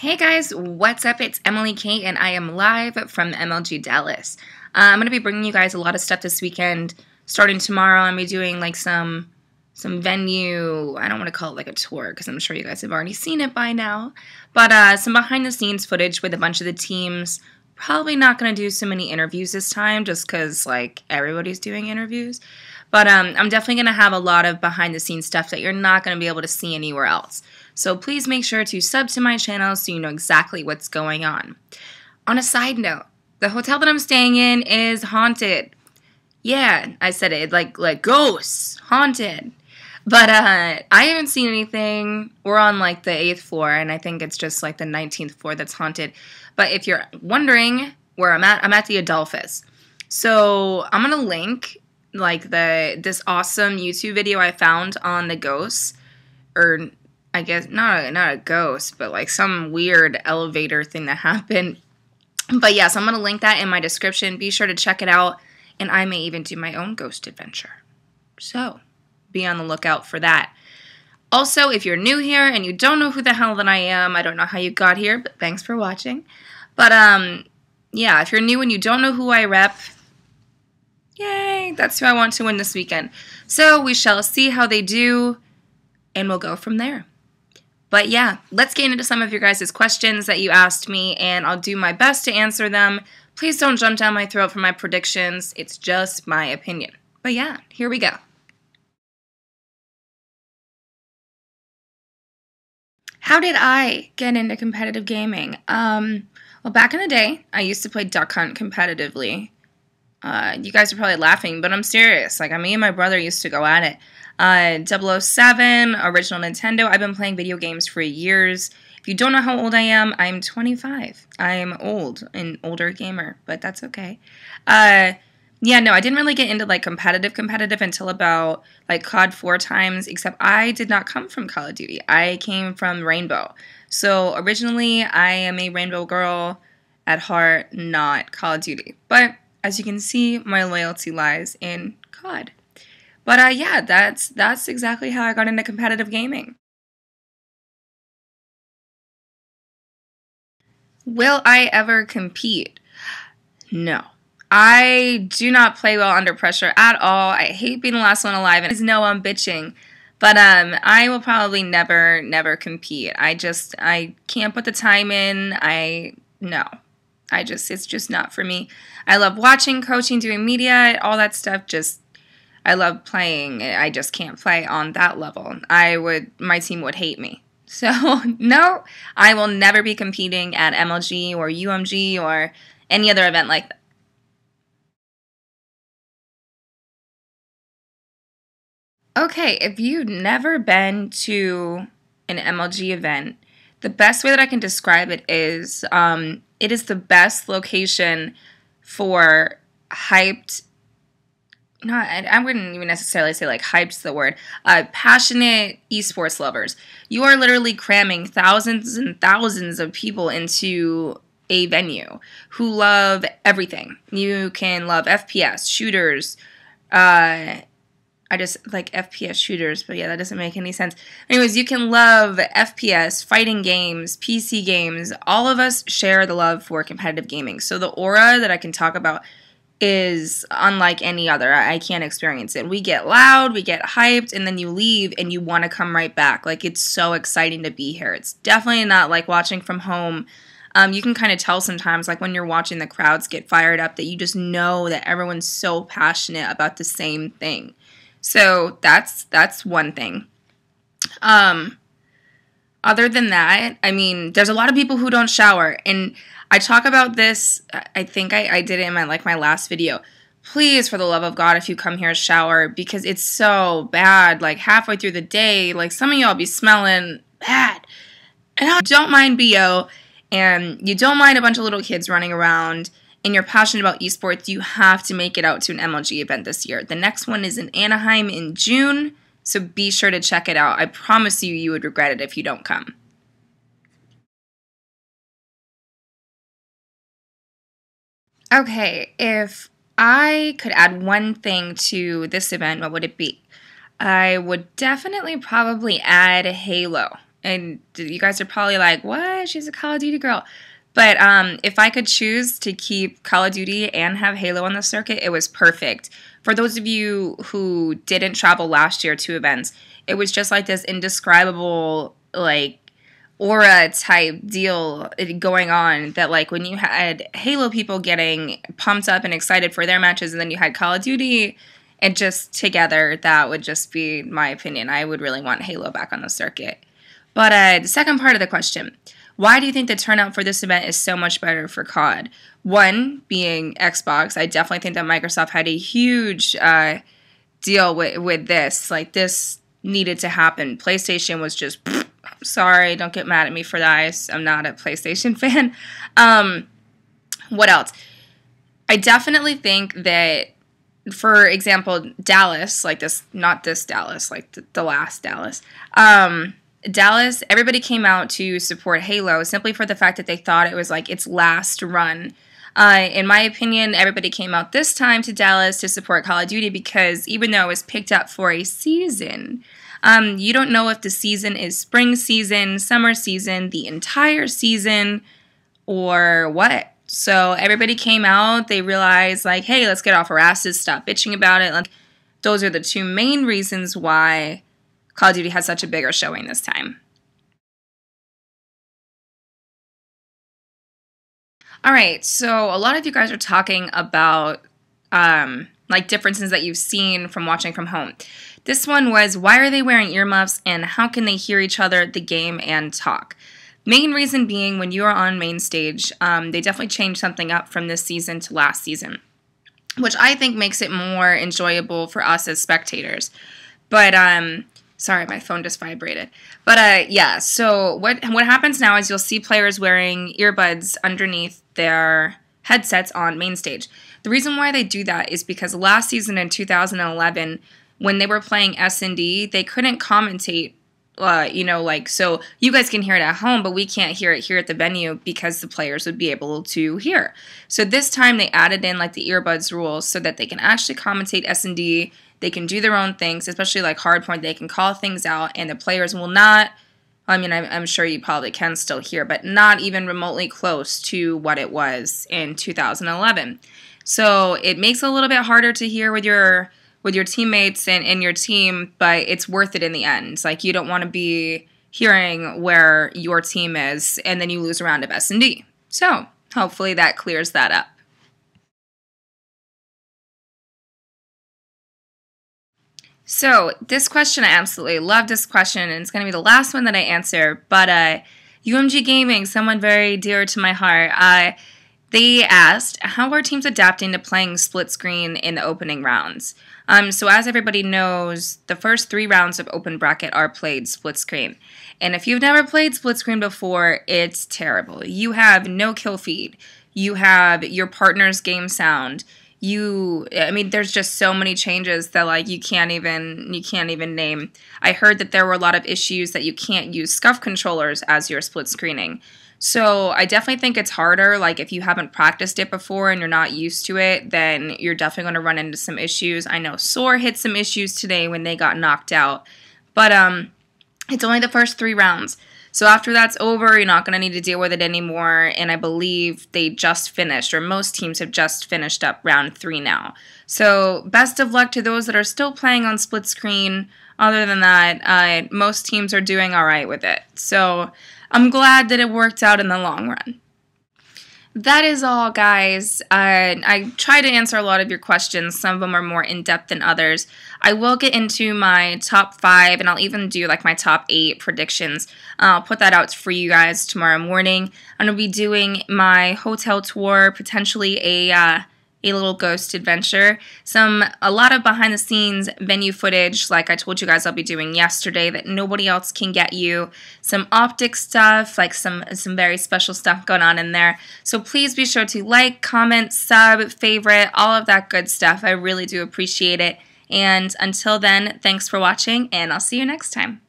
Hey guys, what's up? It's Emily Kate and I am live from MLG Dallas. I'm going to be bringing you guys a lot of stuff this weekend. Starting tomorrow, I'm going to be doing like some venue, I don't want to call it like a tour because I'm sure you guys have already seen it by now. But some behind the scenes footage with a bunch of the teams. Probably not going to do so many interviews this time just because like everybody's doing interviews. But I'm definitely going to have a lot of behind the scenes stuff that you're not going to be able to see anywhere else. So please make sure to sub to my channel so you know exactly what's going on. On a side note, the hotel that I'm staying in is haunted. Yeah, I said it, like ghosts, haunted. But I haven't seen anything. We're on like the 8th floor, and I think it's just like the 19th floor that's haunted. But if you're wondering where I'm at the Adolphus. So I'm gonna link like this awesome YouTube video I found on the ghosts, or I guess not a ghost, but like some weird elevator thing that happened. But yes, I'm going to link that in my description. Be sure to check it out, and I may even do my own ghost adventure. So, be on the lookout for that. Also, if you're new here and you don't know who the hell that I am, I don't know how you got here, but thanks for watching. But, yeah, if you're new and you don't know who I rep, yay, that's who I want to win this weekend. So, we shall see how they do, and we'll go from there. But yeah, let's get into some of your guys' questions that you asked me, and I'll do my best to answer them. Please don't jump down my throat for my predictions. It's just my opinion. But yeah, here we go. How did I get into competitive gaming? Well, back in the day, I used to play Duck Hunt competitively. You guys are probably laughing, but I'm serious. Like, me and my brother used to go at it. 007, original Nintendo. I've been playing video games for years. If you don't know how old I am, I'm 25. I'm old, an older gamer, but that's okay. Yeah, no, I didn't really get into like competitive until about like COD 4 times, except I did not come from Call of Duty. I came from Rainbow. So originally, I am a Rainbow girl at heart, not Call of Duty. But as you can see, my loyalty lies in COD. But yeah, that's exactly how I got into competitive gaming. Will I ever compete? No. I do not play well under pressure at all. I hate being the last one alive, and I know I'm bitching. But I will probably never compete. I can't put the time in. No. It's just not for me. I love watching, coaching, doing media, all that stuff. I love playing. I just can't play on that level. My team would hate me. So, no, I will never be competing at MLG or UMG or any other event like that. Okay, if you've never been to an MLG event, the best way that I can describe it is the best location for hyped, I wouldn't even necessarily say like hyped's the word, passionate esports lovers. You are literally cramming thousands and thousands of people into a venue who love everything. You can love FPS, shooters, I just like FPS shooters, but yeah, that doesn't make any sense. Anyways, you can love FPS, fighting games, PC games. All of us share the love for competitive gaming. So the aura that I can talk about is unlike any other. I can't experience it. We get loud, we get hyped, and then you leave and you want to come right back. Like, it's so exciting to be here. It's definitely not like watching from home. You can kind of tell sometimes, like when you're watching the crowds get fired up, that you just know that everyone's so passionate about the same thing. So that's one thing. Other than that, I mean, there's a lot of people who don't shower, and I talk about this, I think I did it in my last video. Please, for the love of God, if you come here, shower, because it's so bad. Like, halfway through the day, like, some of y'all be smelling bad. And I don't mind BO, and you don't mind a bunch of little kids running around, and you're passionate about esports, you have to make it out to an MLG event this year. The next one is in Anaheim in June, so be sure to check it out. I promise you, you would regret it if you don't come. Okay, if I could add one thing to this event, what would it be? I would definitely probably add Halo. And you guys are probably like, what? She's a Call of Duty girl. But if I could choose to keep Call of Duty and have Halo on the circuit, it was perfect. For those of you who didn't travel last year to events, it was just like this indescribable, like, aura type deal going on that, like, when you had Halo people getting pumped up and excited for their matches, and then you had Call of Duty, and just together, that would just be my opinion. I would really want Halo back on the circuit. But the second part of the question, why do you think the turnout for this event is so much better for COD? One, being Xbox. I definitely think that Microsoft had a huge deal with this. Like, this needed to happen. PlayStation was just, sorry, don't get mad at me for that. I'm not a PlayStation fan. What else? I definitely think that, for example, Dallas, like this, not this Dallas, like the last Dallas, Dallas, everybody came out to support Halo simply for the fact that they thought it was like its last run. In my opinion, everybody came out this time to Dallas to support Call of Duty because even though it was picked up for a season, you don't know if the season is spring season, summer season, the entire season, or what. So everybody came out, they realized like, hey, let's get off our asses, stop bitching about it. Like, those are the two main reasons why Call of Duty has such a bigger showing this time. All right, so a lot of you guys are talking about like differences that you've seen from watching from home. This one was, why are they wearing earmuffs and how can they hear each other at the game and talk? Main reason being, when you are on main stage, they definitely changed something up from this season to last season, which I think makes it more enjoyable for us as spectators. But sorry, my phone just vibrated. But yeah, so what happens now is you'll see players wearing earbuds underneath their headsets on main stage. The reason why they do that is because last season in 2011, when they were playing S&D, they couldn't commentate, like, so you guys can hear it at home, but we can't hear it here at the venue because the players would be able to hear. So this time they added in like the earbuds rules so that they can actually commentate S&D. They can do their own things, especially like hardpoint. They can call things out, and the players will not, I mean, I'm sure you probably can still hear, but not even remotely close to what it was in 2011. So it makes it a little bit harder to hear with your teammates and your team, but it's worth it in the end. It's like, you don't want to be hearing where your team is, and then you lose a round of S&D. So hopefully that clears that up. So this question, I absolutely love this question, and it's going to be the last one that I answer. But UMG Gaming, someone very dear to my heart, they asked, how are teams adapting to playing split screen in the opening rounds? So as everybody knows, the first 3 rounds of open bracket are played split screen. And if you've never played split screen before, it's terrible. You have no kill feed. You have your partner's game sound. There's just so many changes that like you can't even name. I heard that there were a lot of issues that you can't use scuff controllers as you're split screening. So I definitely think it's harder. Like, if you haven't practiced it before and you're not used to it, then you're definitely going to run into some issues. I know Soar hit some issues today when they got knocked out. But it's only the first 3 rounds. So after that's over, you're not going to need to deal with it anymore. And I believe they just finished, or most teams have just finished up round 3 now. So best of luck to those that are still playing on split screen. Other than that, most teams are doing all right with it. So I'm glad that it worked out in the long run. That is all, guys. I try to answer a lot of your questions. Some of them are more in-depth than others. I will get into my top 5, and I'll even do like my top 8 predictions. I'll put that out for you guys tomorrow morning. I'm going to be doing my hotel tour, potentially a little ghost adventure. A lot of behind the scenes venue footage, like I told you guys I'll be doing yesterday, that nobody else can get you. Some optic stuff, like some very special stuff going on in there. So please be sure to like, comment, sub, favorite, all of that good stuff. I really do appreciate it. And until then, thanks for watching, and I'll see you next time.